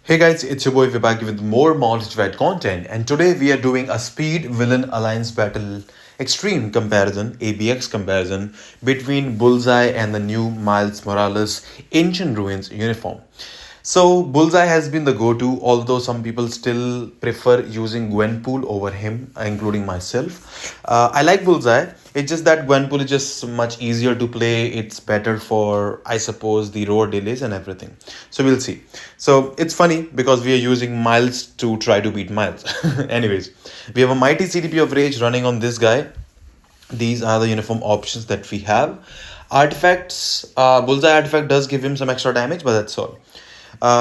Hey guys, it's your boy Vibhag with more multi-thread content, and today we are doing a speed villain alliance battle extreme comparison, ABX comparison between Bullseye and the new Miles Morales Ancient Ruins uniform. So Bullseye has been the go-to, although some people still prefer using Gwenpool over him, including myself. I like Bullseye. It's just that Gwenpool is just much easier to play. It's better for, I suppose, the roar delays and everything. So we'll see. So it's funny because we are using Miles to try to beat Miles. Anyways, we have a mighty CDP of Rage running on this guy. These are the uniform options that we have. Artifacts, Bullseye artifact does give him some extra damage, but that's all.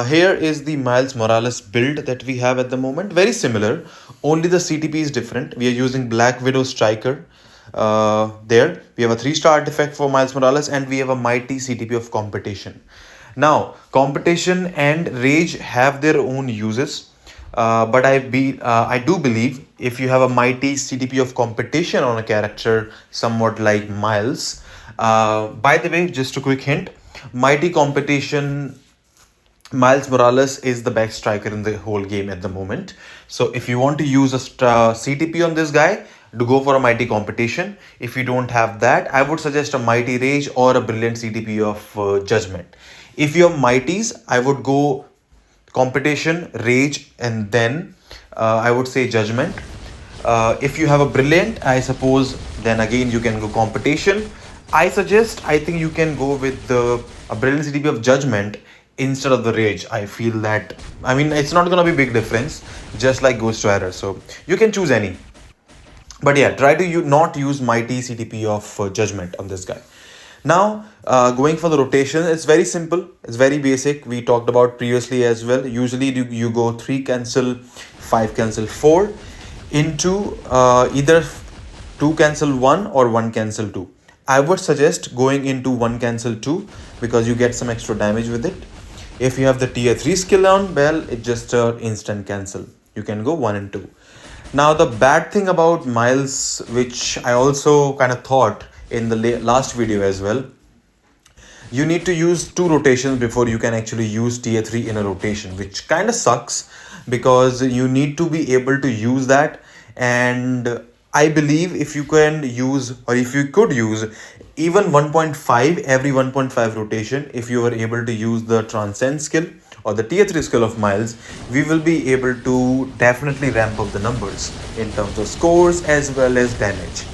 Here is the Miles Morales build that we have at the moment. Very similar, only the CTP is different. We are using Black Widow Striker. There, we have a 3-star artifact for Miles Morales, and we have a mighty CTP of Competition. Now, Competition and Rage have their own uses. But I do believe if you have a mighty CTP of Competition on a character somewhat like Miles, by the way, just a quick hint, mighty Competition Miles Morales is the best striker in the whole game at the moment. So if you want to use a CTP on this guy, to go for a mighty competition. If you don't have that, I would suggest a mighty rage or a brilliant CTP of judgment. If you have mighties, I would go competition, rage, and then I would say judgment. If you have a brilliant, I suppose, then again you can go competition. I think you can go with a brilliant CTP of judgment instead of the rage. I feel that, I mean, it's not gonna be big difference, just like Ghost Rider. So you can choose any. But yeah, try to not use mighty CTP of judgment on this guy. Now, going for the rotation, it's very simple. It's very basic. We talked about previously as well. Usually you go 3 cancel, 5 cancel 4 into either 2 cancel 1 or 1 cancel 2. I would suggest going into 1 cancel 2 because you get some extra damage with it. If you have the tier 3 skill on, well, it's just an instant cancel. You can go 1 and 2. Now, the bad thing about Miles, which I also kind of thought in the last video as well, you need to use 2 rotations before you can actually use tier 3 in a rotation, which kind of sucks because you need to be able to use that. And I believe if you can use, or if you could use even 1.5 every 1.5 rotation, if you are able to use the transcend skill or the tier 3 skill of Miles, we will be able to definitely ramp up the numbers in terms of scores as well as damage.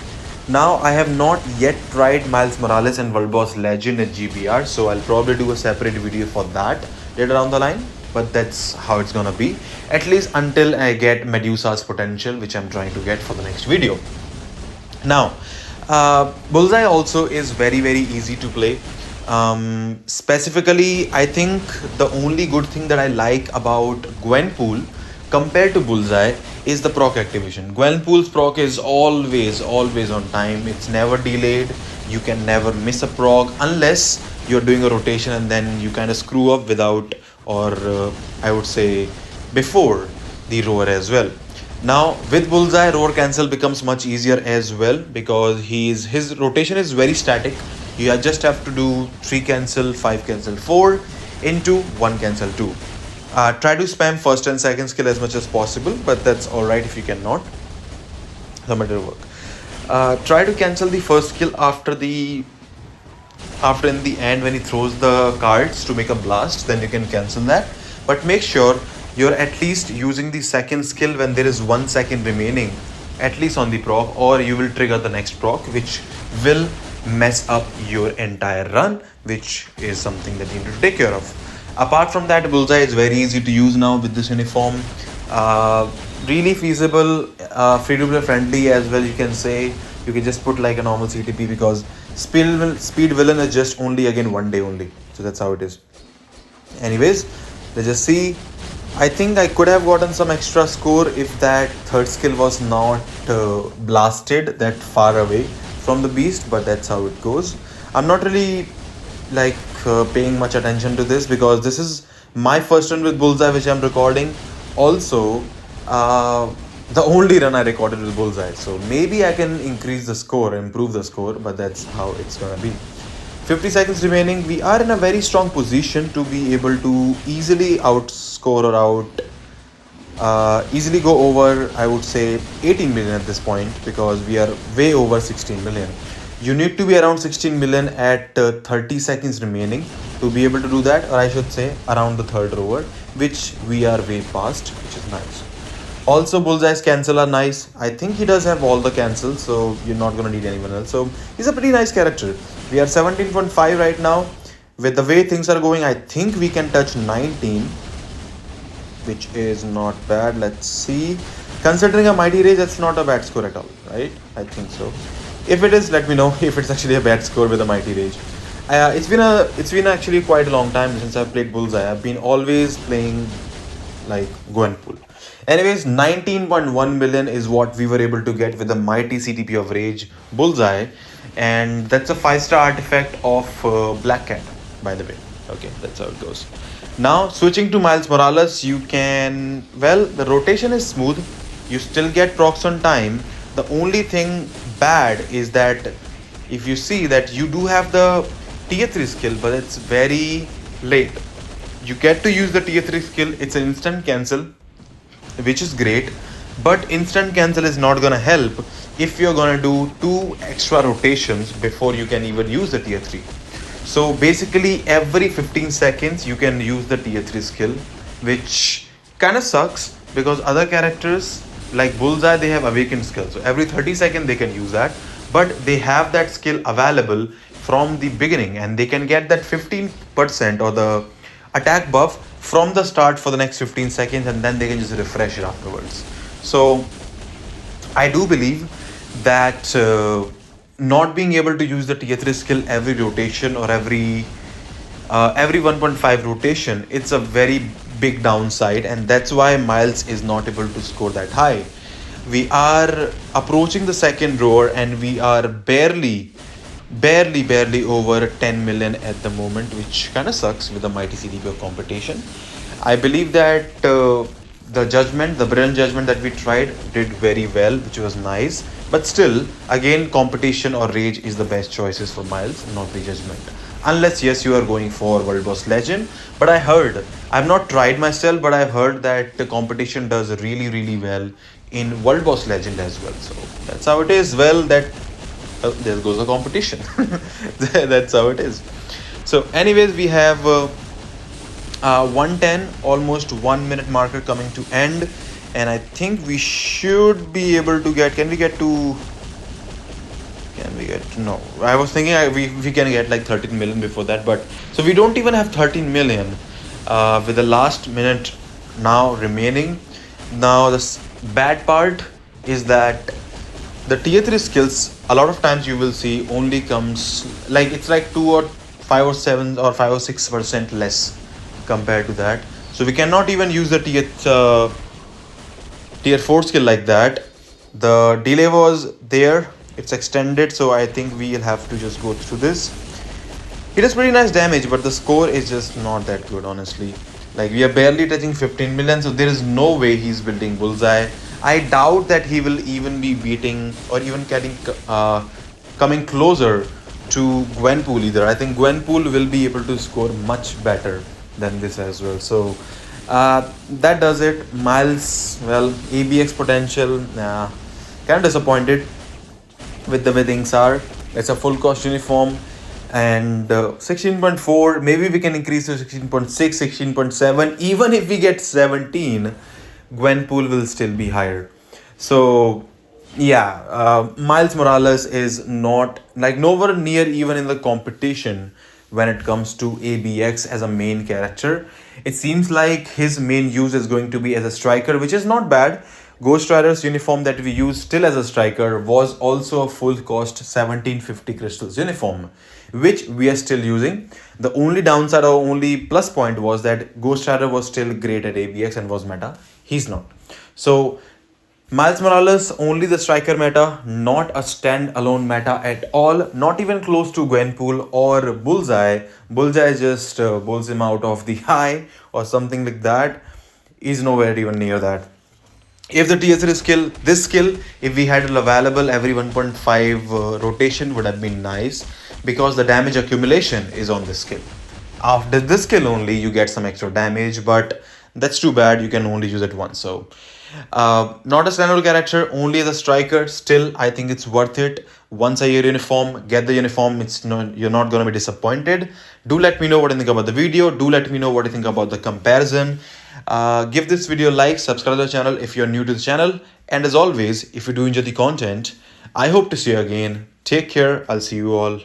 Now, I have not yet tried Miles Morales and World Boss Legend at GBR, so I'll probably do a separate video for that later down the line. But that's how it's gonna be, at least until I get Medusa's potential, which I'm trying to get for the next video. Now, Bullseye also is very easy to play. Specifically, I think the only good thing that I like about Gwenpool compared to Bullseye is the proc activation. Gwenpool's proc is always on time. It's never delayed. You can never miss a proc unless you're doing a rotation and then you kind of screw up without, or I would say before the roar as well. Now with Bullseye, roar cancel becomes much easier as well because his rotation is very static. You just have to do 3 cancel, 5 cancel 4 into 1 cancel 2. Try to spam first and second skill as much as possible, but that's alright if you cannot. Some better work. Try to cancel the first skill after in the end when he throws the cards to make a blast, then you can cancel that. But make sure you're at least using the second skill when there is 1 second remaining, at least on the proc, or you will trigger the next proc, which will mess up your entire run, which is something that you need to take care of. Apart from that, Bullseye is very easy to use now with this uniform. Really feasible, free-to-play friendly as well, you can say. You can just put like a normal CTP because speed villain is just only again 1 day only. So that's how it is. Anyways, let's just see. I think I could have gotten some extra score if that third skill was not blasted that far away from the beast, but that's how it goes. I'm not really like paying much attention to this because this is my first run with Bullseye which I'm recording. Also, the only run I recorded with Bullseye, so maybe I can increase the score, improve the score, but that's how it's gonna be. 50 seconds remaining. We are in a very strong position to be able to easily outscore score around easily go over, I would say, 18 million at this point, because we are way over 16 million. You need to be around 16 million at 30 seconds remaining to be able to do that, or I should say around the third rover, which we are way past, which is nice. Also, Bullseye's cancel are nice. I think he does have all the cancels, so you're not gonna need anyone else. So he's a pretty nice character. We are 17.5 right now. With the way things are going, I think we can touch 19, which is not bad. Let's see. Considering a mighty rage, that's not a bad score at all, right? I think so. If it is, let me know if it's actually a bad score with a mighty rage. It's been actually quite a long time since I've played Bullseye. I've been always playing like Gwenpool. Anyways, 19.1 million is what we were able to get with the mighty CTP of Rage Bullseye, and that's a 5-star artifact of Black Cat, by the way. Okay, that's how it goes. Now, switching to Miles Morales, you can, well, the rotation is smooth. You still get procs on time. The only thing bad is that if you see that you do have the tier 3 skill, but it's very late. You get to use the tier 3 skill, it's an instant cancel, which is great, but instant cancel is not gonna help if you're gonna do 2 extra rotations before you can even use the tier 3. So basically every 15 seconds you can use the tier 3 skill, which kind of sucks because other characters like Bullseye, they have awakened skill, so every 30 seconds they can use that, but they have that skill available from the beginning and they can get that 15% or the attack buff from the start for the next 15 seconds, and then they can just refresh it afterwards. So I do believe that not being able to use the tier 3 skill every rotation or every 1.5 rotation, it's a very big downside, and that's why Miles is not able to score that high. We are approaching the second roar and we are barely over 10 million at the moment, which kind of sucks with the mighty CDP of competition. I believe that the brilliant judgment that we tried did very well, which was nice, but still, again, competition or rage is the best choices for Miles, not the judgment, unless yes you are going for World Boss Legend. But I've not tried myself, but I've heard that the competition does really well in World Boss Legend as well, so that's how it is. Well, that there goes the competition. That's how it is. So anyways, we have 110, almost 1 minute marker coming to end, and I think we should be able to get, no, I was thinking we can get like 13 million before that, but so we don't even have 13 million with the last minute now remaining. Now the bad part is that the tier 3 skills, a lot of times you will see only comes like, it's like 2 or 5 or 7 or 5 or 6% less compared to that. So we cannot even use the tier 4 skill like that. The delay was there, it's extended, so I think we'll have to just go through this. It is pretty nice damage, but the score is just not that good, honestly. Like, we are barely touching 15 million, so there is no way he's building Bullseye. I doubt that he will even be beating or even coming closer to Gwenpool either. I think Gwenpool will be able to score much better than this as well. So that does it. Miles, well, ABX potential, kind of disappointed with the way things are. It's a full cost uniform, and 16.4, maybe we can increase to 16.6, 16.7. Even if we get 17, Gwenpool will still be higher. So yeah, Miles Morales is not like nowhere near even in the competition when it comes to ABX as a main character. It seems like his main use is going to be as a striker, which is not bad. Ghost Rider's uniform that we use still as a striker was also a full cost 1750 crystals uniform, which we are still using. The only downside or only plus point was that Ghost Rider was still great at ABX and was meta. He's not. So Miles Morales, only the striker meta, not a stand-alone meta at all, not even close to Gwenpool or Bullseye. Bullseye just pulls him out of the high or something like that. He's nowhere even near that. If the tier 3 skill, this skill, if we had it available every 1.5 rotation would have been nice, because the damage accumulation is on this skill. After this skill only, you get some extra damage, but That's too bad. You can only use it once. So, not a standard character, only as a striker. Still, I think it's worth it. Once a year uniform, get the uniform. It's not, you're not gonna be disappointed. Do let me know what you think about the video. Do let me know what you think about the comparison. Give this video a like, subscribe to the channel if you're new to the channel, and as always, if you do enjoy the content, I hope to see you again. Take care. I'll see you all